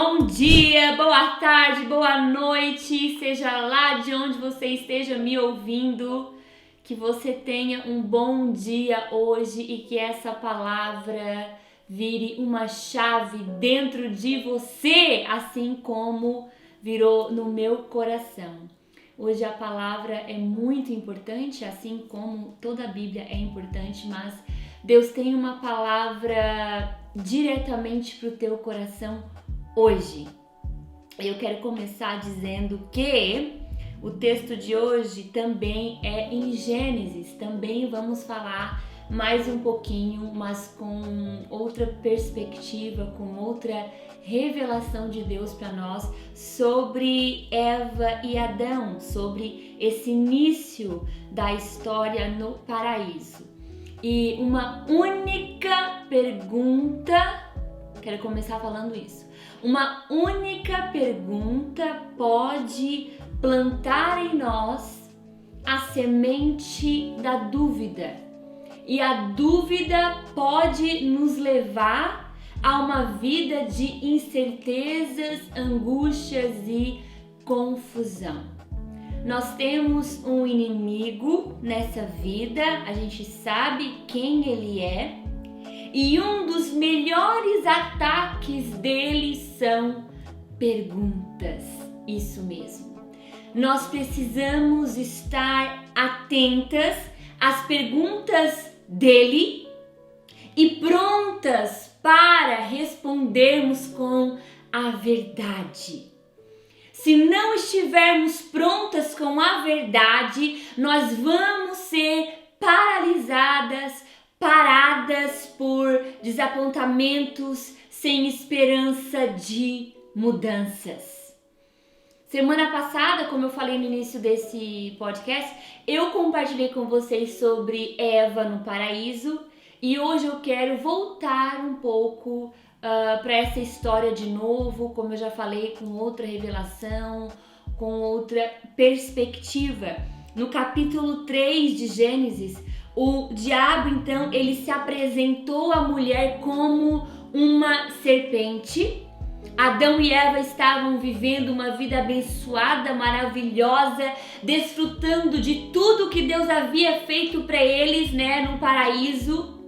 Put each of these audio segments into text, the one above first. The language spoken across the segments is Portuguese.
Bom dia, boa tarde, boa noite, seja lá de onde você esteja me ouvindo, que você tenha um bom dia hoje e que essa palavra vire uma chave dentro de você, assim como virou no meu coração. Hoje a palavra é muito importante, assim como toda a Bíblia é importante, mas Deus tem uma palavra diretamente para o teu coração hoje. Eu quero começar dizendo que o texto de hoje também é em Gênesis. Também vamos falar mais um pouquinho, mas com outra perspectiva, com outra revelação de Deus para nós sobre Eva e Adão, sobre esse início da história no paraíso. E uma única pergunta, quero começar falando isso. Uma única pergunta pode plantar em nós a semente da dúvida. E a dúvida pode nos levar a uma vida de incertezas, angústias e confusão. Nós temos um inimigo nessa vida, a gente sabe quem ele é. E um dos melhores ataques dele são perguntas. Isso mesmo. Nós precisamos estar atentas às perguntas dele e prontas para respondermos com a verdade. Se não estivermos prontas com a verdade, nós vamos ser paralisadas, paradas por desapontamentos, sem esperança de mudanças. Semana passada, como eu falei no início desse podcast, eu compartilhei com vocês sobre Eva no paraíso e hoje eu quero voltar um pouco para essa história de novo, como eu já falei, com outra revelação, com outra perspectiva. No capítulo 3 de Gênesis, o diabo, então, ele se apresentou à mulher como uma serpente. Adão e Eva estavam vivendo uma vida abençoada, maravilhosa, desfrutando de tudo que Deus havia feito para eles, no paraíso.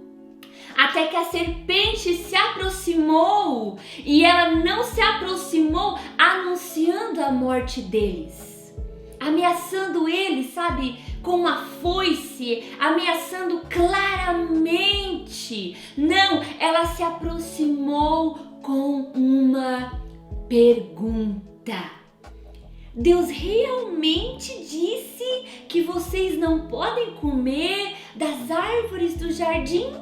Até que a serpente se aproximou e ela não se aproximou anunciando a morte deles, ameaçando eles, sabe, com uma foice, ameaçando claramente. Não, ela se aproximou com uma pergunta. Deus realmente disse que vocês não podem comer das árvores do jardim?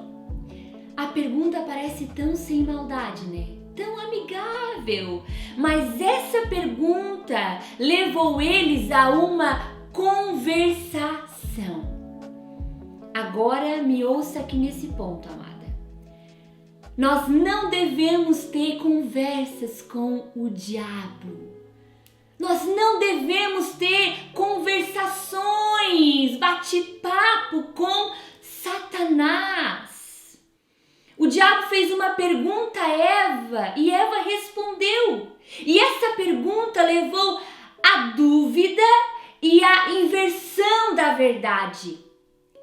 A pergunta parece tão sem maldade, Tão amigável. Mas essa pergunta levou eles a uma conversação. Agora me ouça aqui nesse ponto, amada. Nós não devemos ter conversas com o diabo. Nós não devemos ter conversações, bate-papo com Satanás. O diabo fez uma pergunta a Eva e Eva respondeu. E essa pergunta levou à dúvida e à inversão da verdade.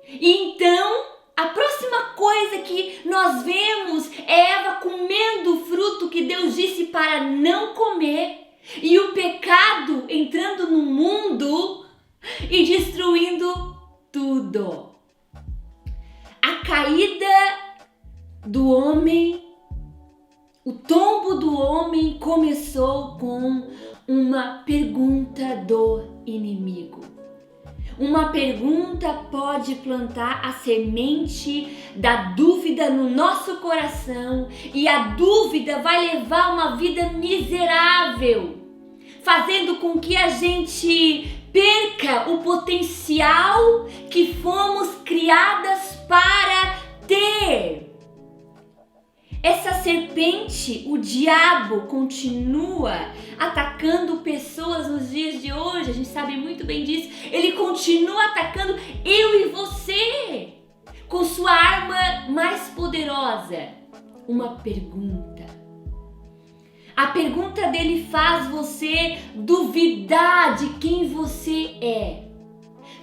E então, a próxima coisa que nós vemos é Eva comendo o fruto que Deus disse para não comer e o pecado entrando no mundo e destruindo tudo. A caída do homem, o tombo do homem começou com uma pergunta do inimigo. Uma pergunta pode plantar a semente da dúvida no nosso coração e a dúvida vai levar a uma vida miserável, fazendo com que a gente perca o potencial que fomos criadas para ter. Essa serpente, o diabo, continua atacando pessoas nos dias de hoje. A gente sabe muito bem disso. Ele continua atacando eu e você com sua arma mais poderosa. Uma pergunta. A pergunta dele faz você duvidar de quem você é.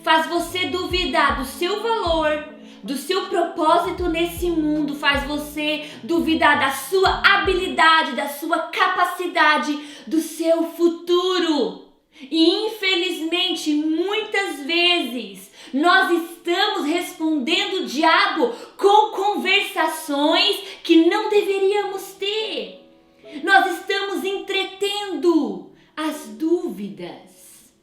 Faz você duvidar do seu valor, do seu propósito nesse mundo. Faz você duvidar da sua habilidade, da sua capacidade, do seu futuro. E infelizmente, muitas vezes, nós estamos respondendo o diabo com conversações que não deveríamos ter. Nós estamos entretendo as dúvidas.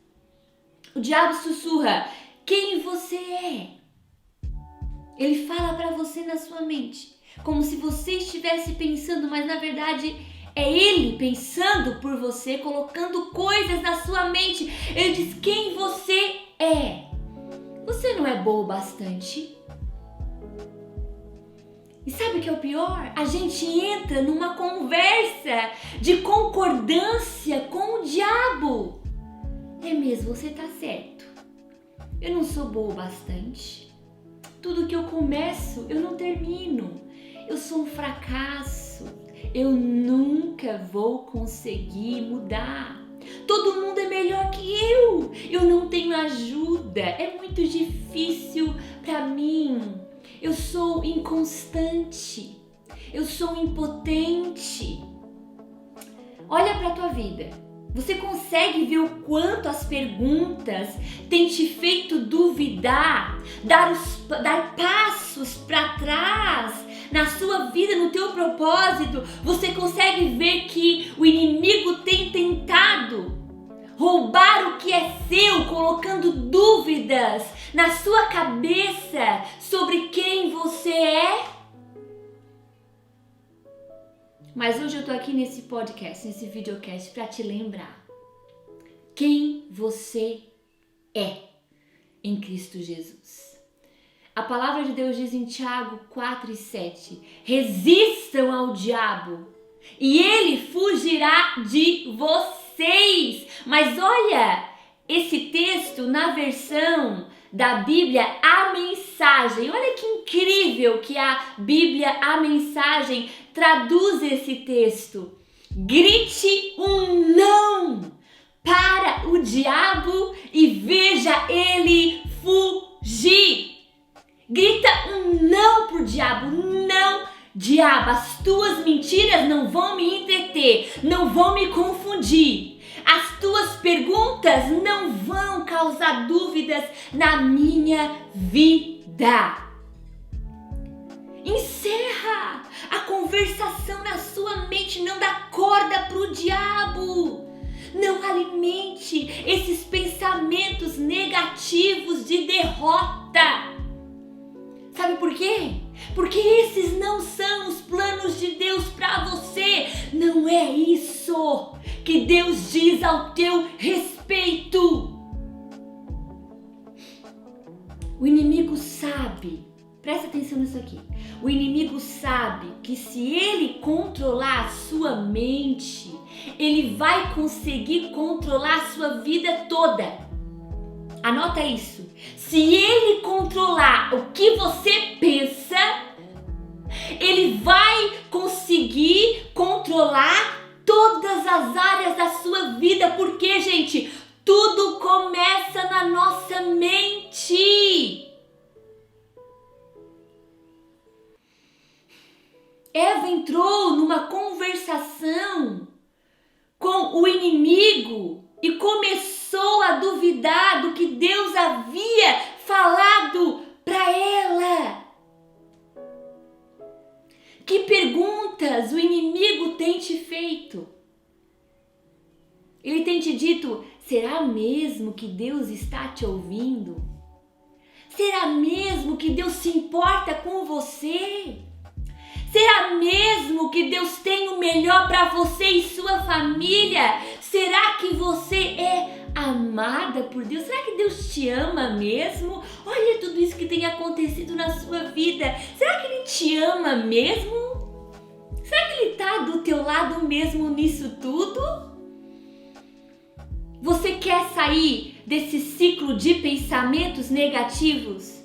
O diabo sussurra: quem você é? Ele fala para você na sua mente, como se você estivesse pensando, mas na verdade é ele pensando por você, colocando coisas na sua mente. Ele diz quem você é. Você não é boa o bastante? E sabe o que é o pior? A gente entra numa conversa de concordância com o diabo. É mesmo, você tá certo. Eu não sou boa o bastante. Tudo que eu começo, eu não termino. Eu sou um fracasso. Eu nunca vou conseguir mudar. Todo mundo é melhor que eu. Eu não tenho ajuda. É muito difícil para mim. Eu sou inconstante. Eu sou impotente. Olha para a tua vida. Você consegue ver o quanto as perguntas têm te feito duvidar, dar passos para trás na sua vida, no teu propósito? Você consegue ver que o inimigo tem tentado roubar o que é seu, colocando dúvidas na sua cabeça sobre quem você é? Mas hoje eu tô aqui nesse podcast, nesse videocast, para te lembrar quem você é em Cristo Jesus. A palavra de Deus diz em Tiago 4:7, resistam ao diabo e ele fugirá de vocês. Mas olha esse texto na versão da Bíblia A Mensagem. Olha que incrível que a Bíblia A Mensagem traduz esse texto. Grite um não para o diabo e veja ele fugir. Grita um não pro diabo. Não, diabo, as tuas mentiras não vão me entreter, não vão me confundir. As tuas perguntas não vão causar dúvidas na minha vida. Encerra a conversação na sua mente, não dá corda pro diabo. Não alimente esses pensamentos negativos de derrota. Sabe por quê? Porque esses não são os planos de Deus para você. Não é isso que Deus diz ao teu respeito. O inimigo sabe, presta atenção nisso aqui. O inimigo sabe que se ele controlar a sua mente, ele vai conseguir controlar a sua vida toda. Anota isso. Se ele controlar o que você pensa, ele vai conseguir controlar todas as áreas da sua vida. Porque, gente, tudo começa na nossa mente. Eva entrou numa conversação com o inimigo e começou a duvidar do que Deus havia falado para ela. Que perguntas o inimigo tem te feito? Ele tem te dito: será mesmo que Deus está te ouvindo? Será mesmo que Deus se importa com você? Será mesmo que Deus tem o melhor para você e sua família? Será que você é amada por Deus? Será que Deus te ama mesmo? Olha tudo isso que tem acontecido na sua vida. Será que Ele te ama mesmo? Será que Ele está do teu lado mesmo nisso tudo? Você quer sair desse ciclo de pensamentos negativos?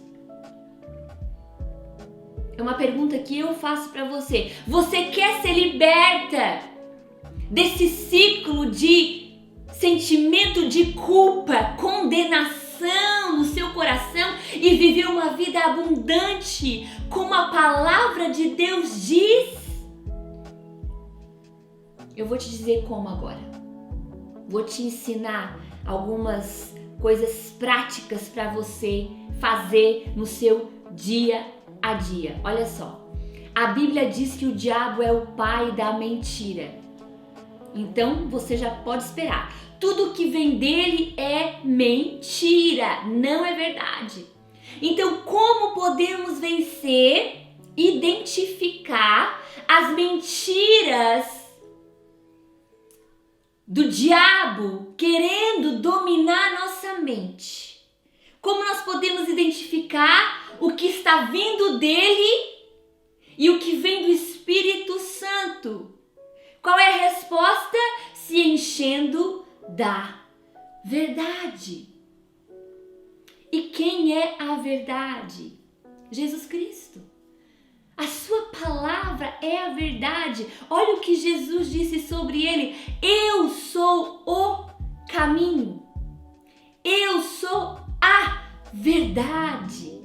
É uma pergunta que eu faço para você. Você quer ser liberta desse ciclo de sentimento de culpa, condenação no seu coração e viver uma vida abundante, como a palavra de Deus diz? Eu vou te dizer como agora. Vou te ensinar algumas coisas práticas para você fazer no seu dia a dia. Olha só, a Bíblia diz que o diabo é o pai da mentira. Então você já pode esperar. Tudo que vem dele é mentira, não é verdade. Então, como podemos vencer, identificar as mentiras do diabo querendo dominar nossa mente? Como nós podemos identificar o que está vindo dele e o que vem do Espírito Santo? Qual é a resposta? Se enchendo da verdade. E quem é a verdade? Jesus Cristo. A sua palavra é a verdade. Olha o que Jesus disse sobre ele. Eu sou o caminho. Eu sou a verdade.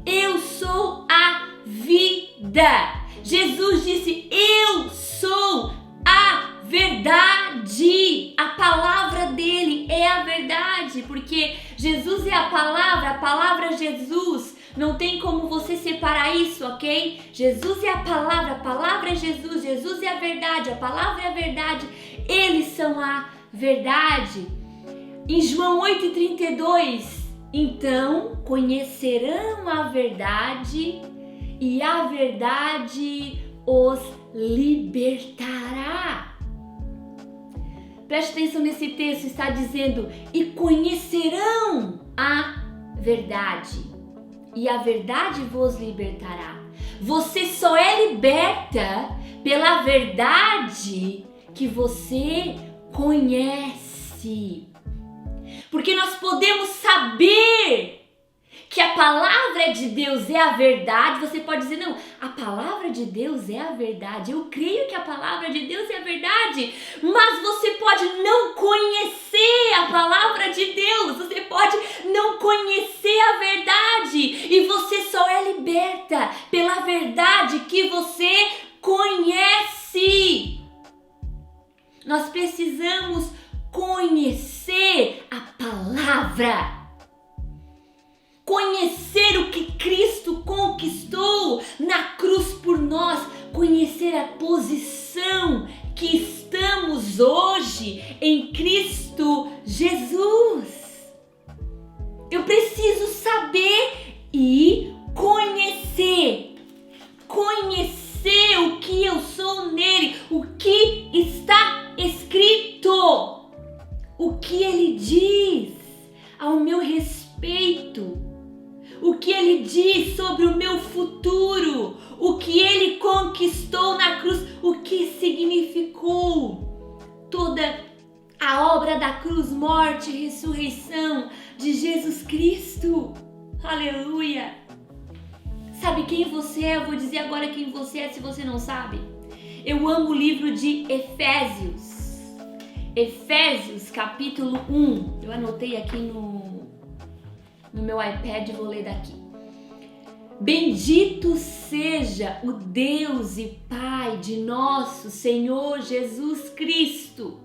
Eu sou a vida. Jesus disse, eu sou a verdade. A palavra dele é a verdade, porque Jesus é a palavra Jesus. Não tem como você separar isso, ok? Jesus é a palavra é Jesus, Jesus é a verdade, a palavra é a verdade, eles são a verdade. Em João 8,32, então conhecerão a verdade e a verdade os libertará. Preste atenção nesse texto, está dizendo, e conhecerão a verdade. E a verdade vos libertará. Você só é liberta pela verdade que você conhece. Porque nós podemos saber que a palavra de Deus é a verdade. Você pode dizer, não, a palavra de Deus é a verdade. Eu creio que a palavra de Deus é a verdade. Mas você pode não conhecer a palavra de Deus. Você pode não conhecer a verdade. E você só é liberta pela verdade que você conhece. Nós precisamos conhecer a palavra. Conhecer o que Cristo conquistou na cruz por nós, conhecer a posição que estamos hoje em Cristo Jesus. Eu preciso saber e conhecer o que eu sou nele, o que está escrito, o que ele diz ao meu respeito. O que ele diz sobre o meu futuro, o que ele conquistou na cruz, o que significou toda a obra da cruz, morte e ressurreição de Jesus Cristo. Aleluia! Sabe quem você é? Eu vou dizer agora quem você é se você não sabe. Eu amo o livro de Efésios. Efésios capítulo 1. Eu anotei aqui no meu iPad, vou ler daqui. Bendito seja o Deus e Pai de nosso Senhor Jesus Cristo,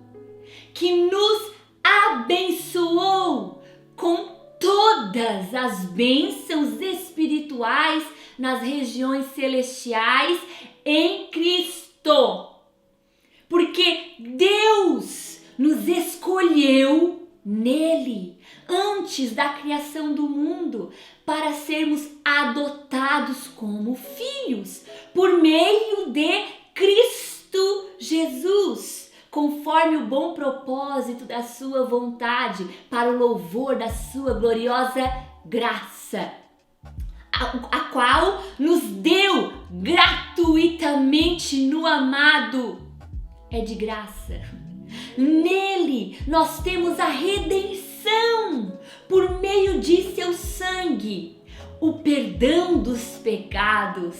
que nos abençoou com todas as bênçãos espirituais nas regiões celestiais em Cristo. Porque Deus nos escolheu nele antes da criação do mundo para sermos adotados como filhos por meio de Cristo Jesus, conforme o bom propósito da sua vontade, para o louvor da sua gloriosa graça, a qual nos deu gratuitamente no amado. É de graça. Nele nós temos a redenção por meio de seu sangue, o perdão dos pecados,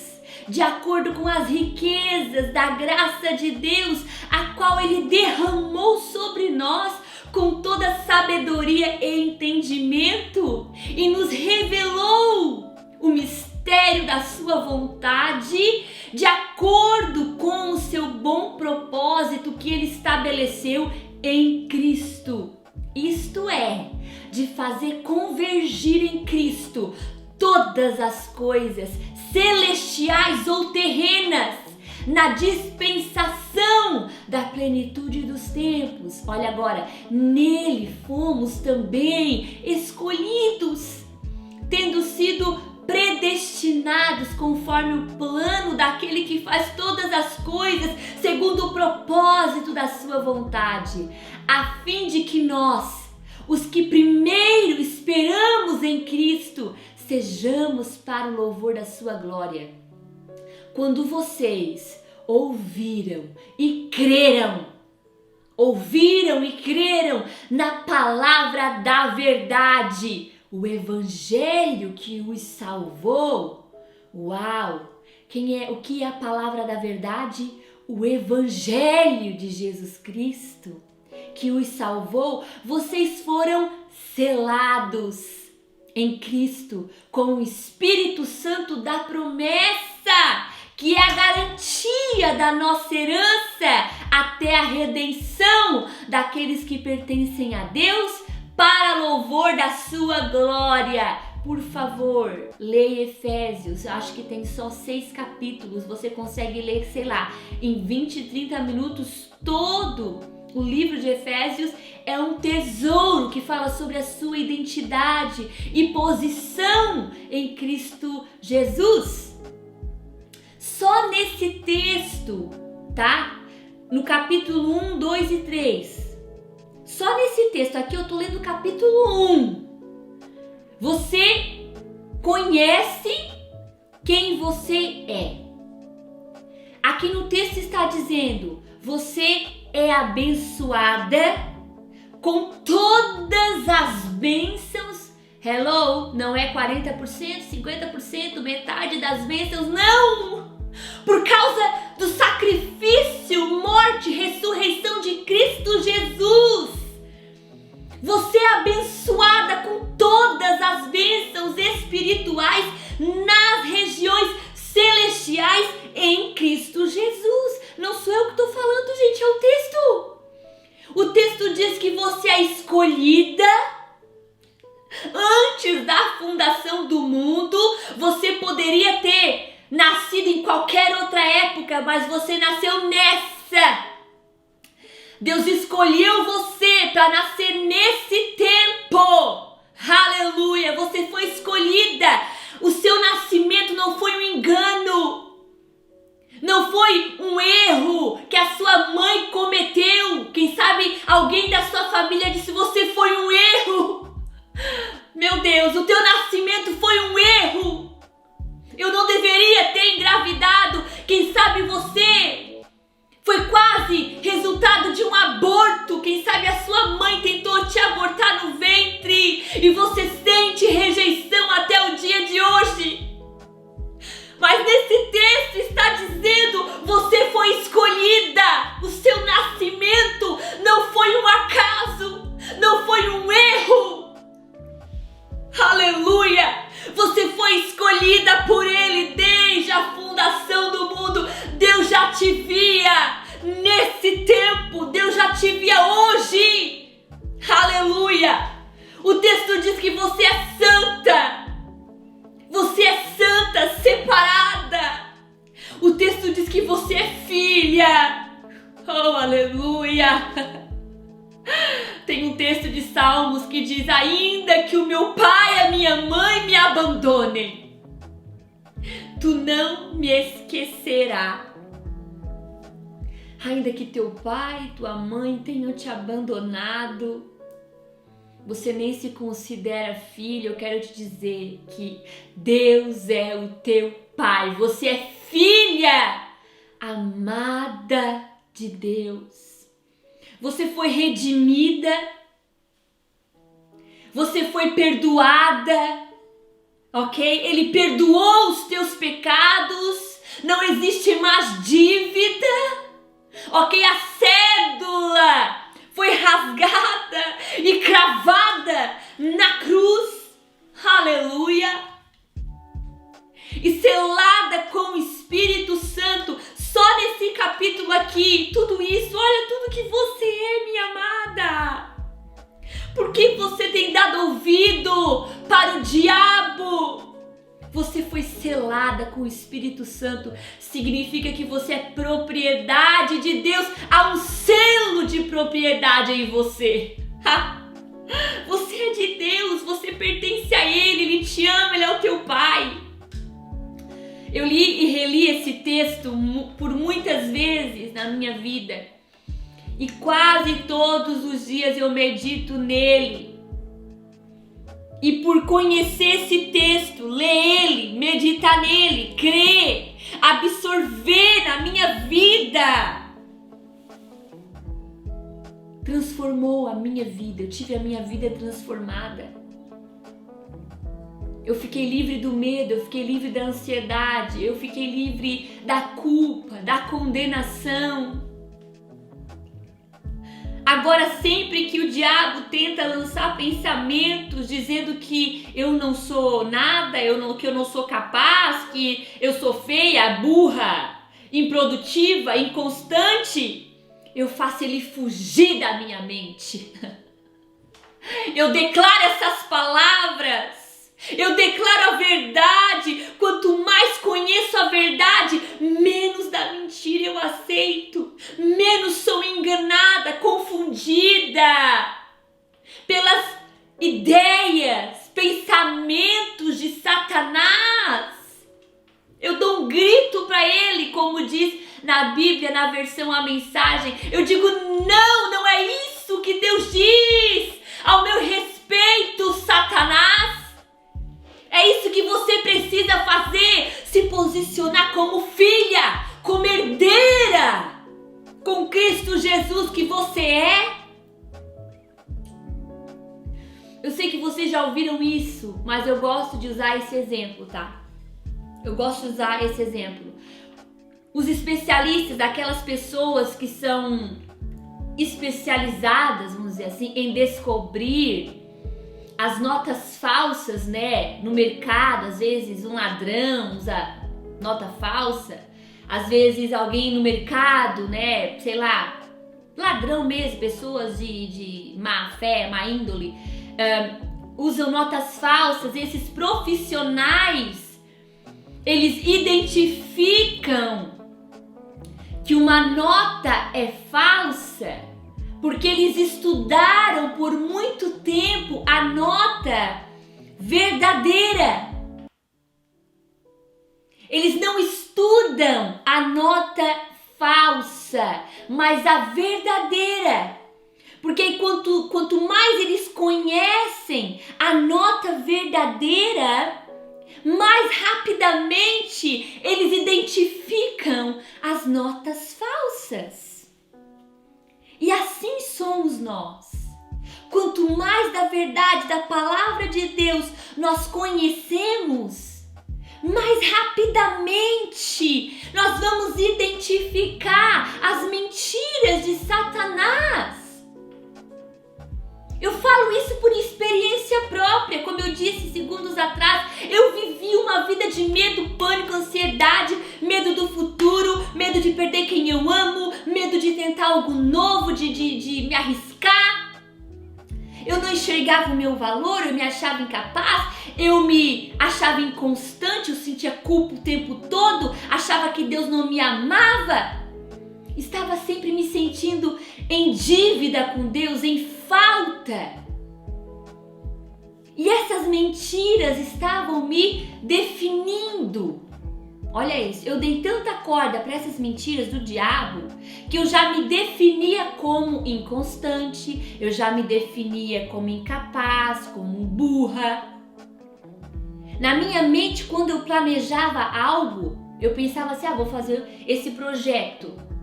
de acordo com as riquezas da graça de Deus, a qual Ele derramou sobre nós com toda sabedoria e entendimento, e nos revelou o mistério da sua vontade, de acordo com o seu bom propósito que Ele estabeleceu em Cristo. Isto é, de fazer convergir em Cristo todas as coisas, celestiais ou terrenas, na dispensação da plenitude dos tempos. Olha agora, nele fomos também escolhidos, tendo sido predestinados conforme o plano daquele que faz todas as coisas segundo o propósito da sua vontade, a fim de que nós, os que primeiro esperamos em Cristo, sejamos para o louvor da sua glória. Quando vocês ouviram e creram na palavra da verdade, o evangelho que os salvou. Uau! O que é a palavra da verdade? O evangelho de Jesus Cristo que os salvou. Vocês foram selados em Cristo com o Espírito Santo da promessa, que é a garantia da nossa herança até a redenção daqueles que pertencem a Deus, para louvor da sua glória. Por favor, leia Efésios. Acho que tem só 6 capítulos. Você consegue ler, sei lá, em 20, 30 minutos todo. O livro de Efésios é um tesouro que fala sobre a sua identidade e posição em Cristo Jesus. Só nesse texto, tá? No capítulo 1, 2 e 3. Só nesse texto aqui, eu tô lendo o capítulo 1. Você conhece quem você é. Aqui no texto está dizendo: você é abençoada com todas as bênçãos. Hello, não é 40%, 50%, metade das bênçãos, não! Por causa do sacrifício, morte, ressurreição de Cristo Jesus. Você é abençoada com todas as bênçãos espirituais nas regiões celestiais em Cristo Jesus. Não sou eu que estou falando, gente, é o texto. O texto diz que você é escolhida antes da fundação do mundo. Você poderia ter nascido em qualquer outra época, mas você nasceu nessa. Deus escolheu você para nascer nesse tempo. Aleluia! Você foi escolhida. O seu nascimento não foi um engano. Não foi um erro que a sua mãe cometeu. Quem sabe alguém da sua família disse: você foi um erro. Meu Deus, o teu nascimento foi um erro. Eu não deveria ter engravidado. Quem sabe você foi quase resultado de um aborto. Quem sabe a sua mãe tentou te abortar no ventre e você sente rejeição até o dia de hoje. Mas nesse texto está dizendo: você foi escolhida. O seu nascimento não foi um acaso, não foi um erro. Aleluia! Você foi escolhida por Ele desde a fundação do mundo. Deus já te via nesse tempo. Deus já te via hoje. Aleluia! O texto diz que você é santa. Você é santa, separada. O texto diz que você é filha. Oh, aleluia! Tem um texto de Salmos que diz: ainda que o meu pai e a minha mãe me abandonem, tu não me esquecerás. Ainda que teu pai e tua mãe tenham te abandonado, você nem se considera filho. Eu quero te dizer que Deus é o teu pai. Você é filha amada de Deus. Você foi redimida. Você foi perdoada. ok? Ele perdoou os teus pecados, não existe mais dívida, ok? A cédula foi rasgada e cravada na cruz, aleluia, e selada com o Espírito Santo. Só nesse capítulo aqui, tudo isso, olha tudo que você é, minha amada. Por que você tem dado ouvido para o diabo? Você foi selada com o Espírito Santo. Significa que você é propriedade de Deus. Há um selo de propriedade em você. Você é de Deus, você pertence a Ele, Ele te ama, Ele é o teu Pai. Eu li e reli esse texto por muitas vezes na minha vida. E quase todos os dias eu medito nele. E por conhecer esse texto, ler ele, meditar nele, crer, absorver na minha vida, transformou a minha vida. Eu tive a minha vida transformada. Eu fiquei livre do medo, eu fiquei livre da ansiedade, eu fiquei livre da culpa, da condenação. Agora, sempre que o diabo tenta lançar pensamentos dizendo que eu não sou nada, que eu não sou capaz, que eu sou feia, burra, improdutiva, inconstante, eu faço ele fugir da minha mente. Eu declaro essas palavras. Eu declaro a verdade. Quanto mais conheço a verdade, menos da mentira eu aceito. Menos sou enganada, confundida pelas ideias, pensamentos de Satanás. Eu dou um grito para ele, como diz na Bíblia, na versão A Mensagem. Eu digo, não é isso que Deus diz ao meu respeito, Satanás. É isso que você precisa fazer, se posicionar como filha, como herdeira, com Cristo Jesus que você é. Eu sei que vocês já ouviram isso, mas eu gosto de usar esse exemplo, tá? Eu gosto de usar esse exemplo. Os especialistas, aquelas pessoas que são especializadas, vamos dizer assim, em descobrir as notas falsas, né, no mercado. Às vezes um ladrão usa nota falsa, às vezes alguém no mercado, né, sei lá, ladrão mesmo, pessoas de má fé, má índole, usam notas falsas. Esses profissionais, eles identificam que uma nota é falsa porque eles estudaram por muito tempo a nota verdadeira. Eles não estudam a nota falsa, mas a verdadeira. Porque quanto mais eles conhecem a nota verdadeira, mais rapidamente eles identificam as notas falsas. E assim somos nós. Quanto mais da verdade, da palavra de Deus nós conhecemos, mais rapidamente nós vamos identificar as mentiras de Satanás. Eu falo isso por experiência própria. Como eu disse segundos atrás, eu vivi uma vida de medo, pânico, ansiedade, medo do futuro, medo de perder quem eu amo, medo de tentar algo novo, de me arriscar. Eu não enxergava o meu valor, eu me achava incapaz, eu me achava inconstante, eu sentia culpa o tempo todo, achava que Deus não me amava. Estava sempre me sentindo em dívida com Deus, em falta. E essas mentiras estavam me definindo. Olha isso, eu dei tanta corda para essas mentiras do diabo que eu já me definia como inconstante, eu já me definia como incapaz, como burra. Na minha mente, quando eu planejava algo, eu pensava assim, vou fazer esse projeto.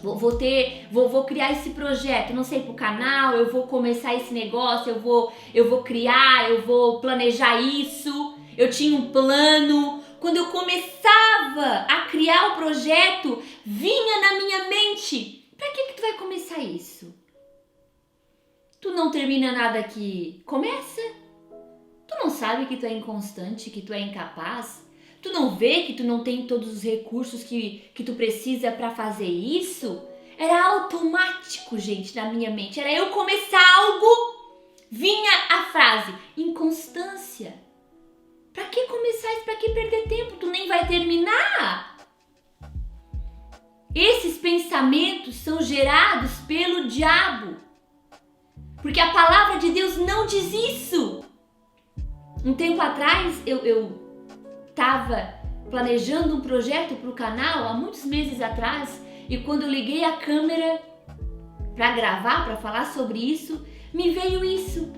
Vou criar esse projeto, não sei, pro canal, eu vou começar esse negócio, eu vou criar, eu vou planejar isso. eu tinha um plano. Quando eu começava a criar o projeto, vinha na minha mente: pra que tu vai começar isso? Tu não termina nada que começa? Tu não sabe que tu é inconstante, que tu é incapaz? Tu não vê que tu não tem todos os recursos que tu precisa para fazer isso? Era automático, gente, na minha mente. Era eu começar algo, vinha a frase: inconstância. Pra que começar isso? Pra que perder tempo? Tu nem vai terminar. Esses pensamentos são gerados pelo diabo. Porque a palavra de Deus não diz isso. Um tempo atrás, eu estava planejando um projeto para o canal, há muitos meses atrás, e quando eu liguei a câmera para gravar, para falar sobre isso, me veio isso.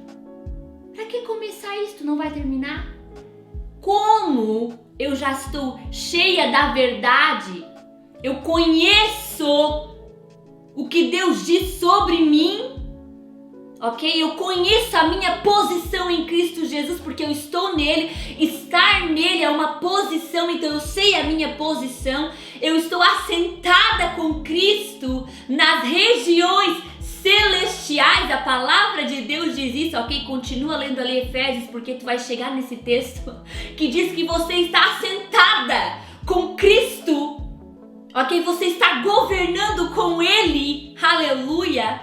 Para que começar isso? Tu não vai terminar? Como eu já estou cheia da verdade, eu conheço o que Deus diz sobre mim, ok? Eu conheço a minha posição em Cristo Jesus, porque eu estou nele. Estar nele é uma posição, então eu sei a minha posição. Eu estou assentada com Cristo nas regiões celestiais. A palavra de Deus diz isso, ok? Continua lendo ali Efésios, porque tu vai chegar nesse texto que diz que você está assentada com Cristo, ok? Você está governando com Ele, aleluia.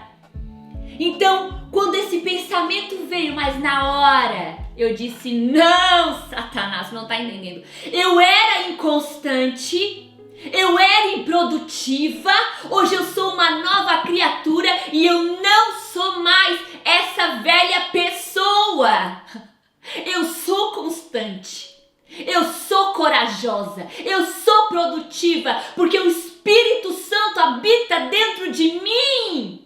Então, quando esse pensamento veio, mas na hora eu disse: não, Satanás, não está entendendo. Eu era inconstante, eu era improdutiva, hoje eu sou uma nova criatura e eu não sou mais essa velha pessoa. Eu sou constante, eu sou corajosa, eu sou produtiva, porque o Espírito Santo habita dentro de mim.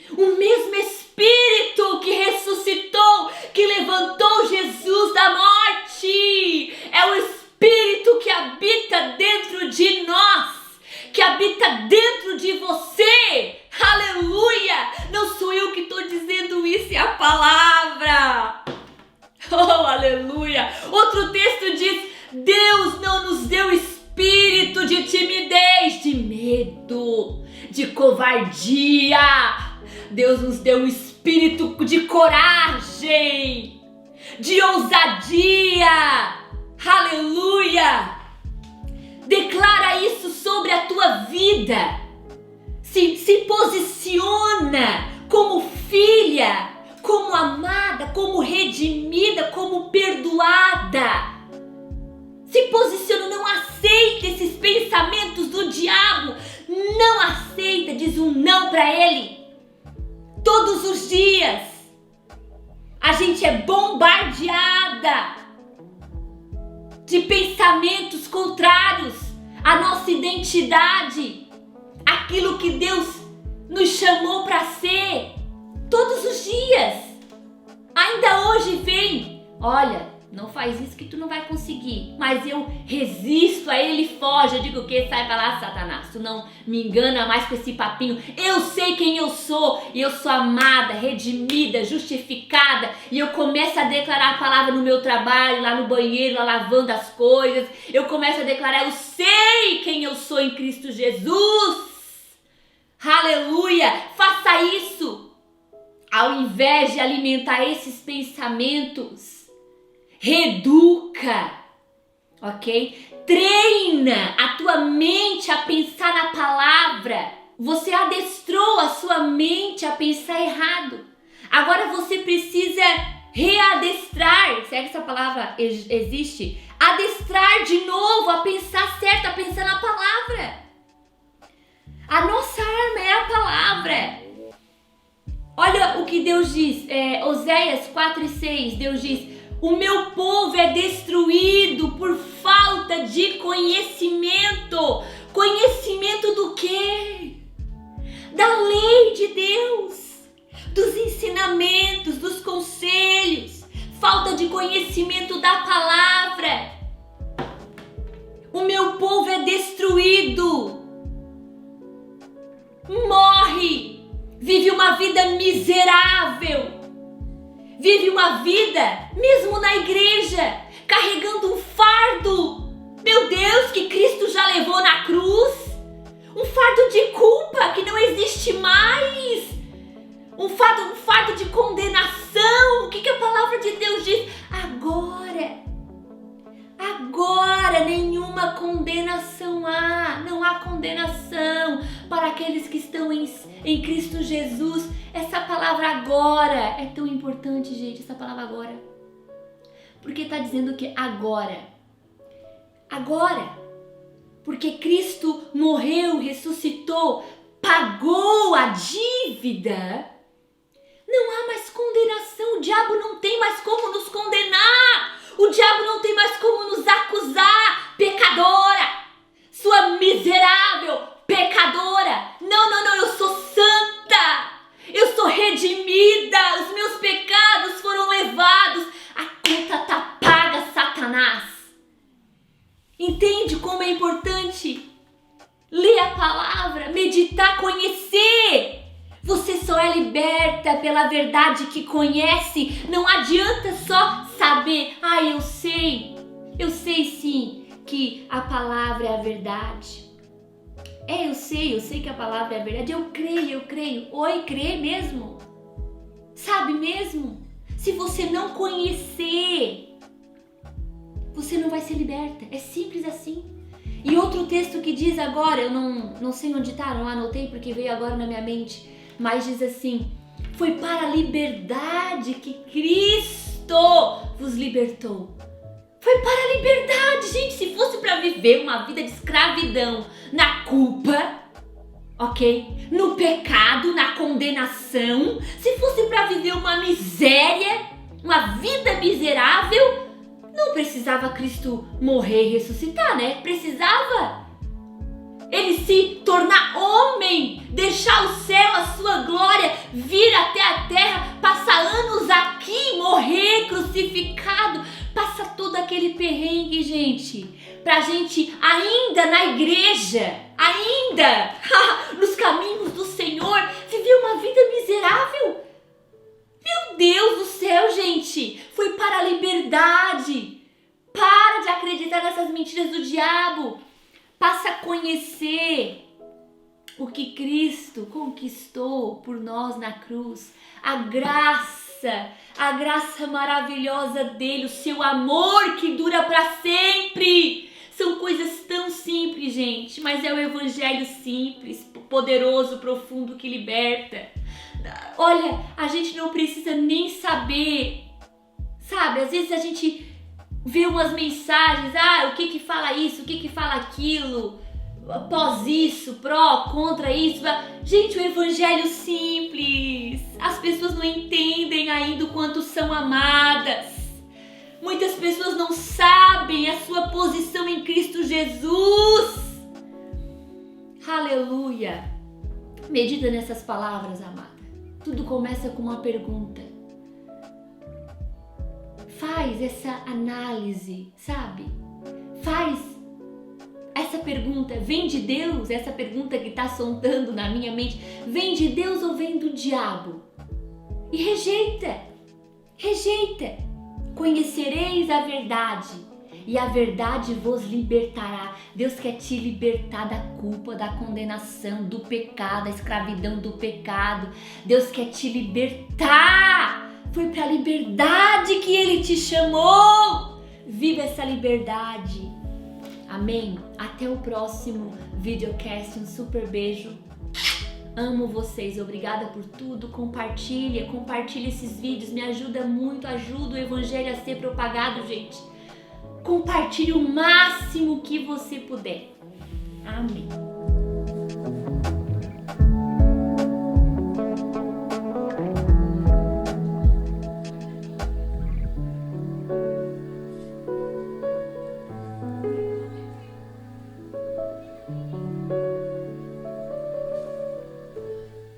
O mesmo Espírito que ressuscitou, que levantou Jesus da morte, é o Espírito que habita dentro de nós, que habita dentro de você. Aleluia! Não sou eu que estou dizendo isso, é a palavra. Oh, aleluia! Outro texto diz: Deus não nos deu espírito de timidez, de medo, de covardia. Deus nos deu um espírito de coragem, de ousadia. Aleluia! Declara isso sobre a tua vida. Se posiciona como filha, como amada, como redimida, como perdoada. Se posiciona, não aceita esses pensamentos do diabo. Não aceita, diz um não para ele. Todos os dias a gente é bombardeada de pensamentos contrários à nossa identidade, aquilo que Deus nos chamou para ser. Todos os dias, ainda hoje vem: olha, não faz isso que tu não vai conseguir. Mas eu resisto a ele, foge. Eu digo: o que? Sai pra lá, Satanás. Tu não me engana mais com esse papinho. Eu sei quem eu sou. E eu sou amada, redimida, justificada. E eu começo a declarar a palavra no meu trabalho, lá no banheiro, lá lavando as coisas. Eu começo a declarar: eu sei quem eu sou em Cristo Jesus. Aleluia! Faça isso. Ao invés de alimentar esses pensamentos, reeduca, ok? Treina a tua mente a pensar na palavra. Você adestrou a sua mente a pensar errado. Agora você precisa readestrar, se é que essa palavra existe, adestrar de novo a pensar certo, a pensar na palavra. A nossa arma é a palavra. Olha o que Deus diz, Oséias 4:6, Deus diz: o meu povo é destruído por falta de conhecimento. Conhecimento do quê? Da lei de Deus, dos ensinamentos, dos conselhos. Falta de conhecimento da palavra. O meu povo é destruído. Morre. Vive uma vida miserável. Vive uma vida, mesmo na igreja, carregando um fardo, meu Deus, que Cristo já levou na cruz. Um fardo de culpa que não existe mais. Um fardo de condenação. O que a palavra de Deus diz? Agora nenhuma condenação há. Não há condenação para aqueles que estão em Cristo Jesus. Essa palavra agora é tão importante, gente, essa palavra agora. Porque está dizendo que agora. Porque Cristo morreu, ressuscitou, pagou a dívida. Não há mais condenação, o diabo não tem mais como nos condenar, o diabo não tem mais como nos acusar, pecadora, sua miserável pecadora. Não, eu sou santa, eu sou redimida, os meus pecados foram levados, a conta tá paga, Satanás. Entende como é importante ler a palavra, meditar, conhecer? Você só é liberta pela verdade que conhece. Não adianta só saber. Eu sei sim que a palavra é a verdade. Eu sei que a palavra é a verdade. Eu creio. Oi, crê mesmo? Sabe mesmo? Se você não conhecer, você não vai ser liberta. É simples assim. E outro texto que diz agora, eu não sei onde está, não anotei porque veio agora na minha mente, mas diz assim: foi para a liberdade que Cristo vos libertou. Foi para a liberdade, gente. Se fosse para viver uma vida de escravidão na culpa, ok? No pecado, na condenação, se fosse para viver uma miséria, uma vida miserável, não precisava Cristo morrer e ressuscitar, né? Precisava. Ele se tornar homem, deixar o céu, a sua glória, vir até a terra, passar anos aqui, morrer crucificado, passa todo aquele perrengue, gente, pra gente ainda na igreja, ainda nos caminhos do Senhor, viver uma vida miserável. Meu Deus do céu, gente, foi para a liberdade. Para de acreditar nessas mentiras do diabo. Passa a conhecer o que Cristo conquistou por nós na cruz. A graça maravilhosa dele, o seu amor que dura para sempre. São coisas tão simples, gente, mas é o evangelho simples, poderoso, profundo, que liberta. Olha, a gente não precisa nem saber, sabe? Às vezes a gente vê umas mensagens, o que fala isso, o que fala aquilo, pós isso, pró, contra isso. Gente, o evangelho simples. As pessoas não entendem ainda o quanto são amadas. Muitas pessoas não sabem a sua posição em Cristo Jesus. Aleluia. Medita nessas palavras, amada. Tudo começa com uma pergunta. Faz essa análise, sabe? Faz essa pergunta. Vem de Deus? Essa pergunta que está sondando na minha mente. Vem de Deus ou vem do diabo? E rejeita. Conhecereis a verdade e a verdade vos libertará. Deus quer te libertar da culpa, da condenação, do pecado, da escravidão do pecado. Deus quer te libertar. Foi para a liberdade que Ele te chamou. Viva essa liberdade. Amém? Até o próximo videocast. Um super beijo. Amo vocês. Obrigada por tudo. Compartilha esses vídeos. Me ajuda muito. Ajuda o evangelho a ser propagado, gente. Compartilhe o máximo que você puder. Amém.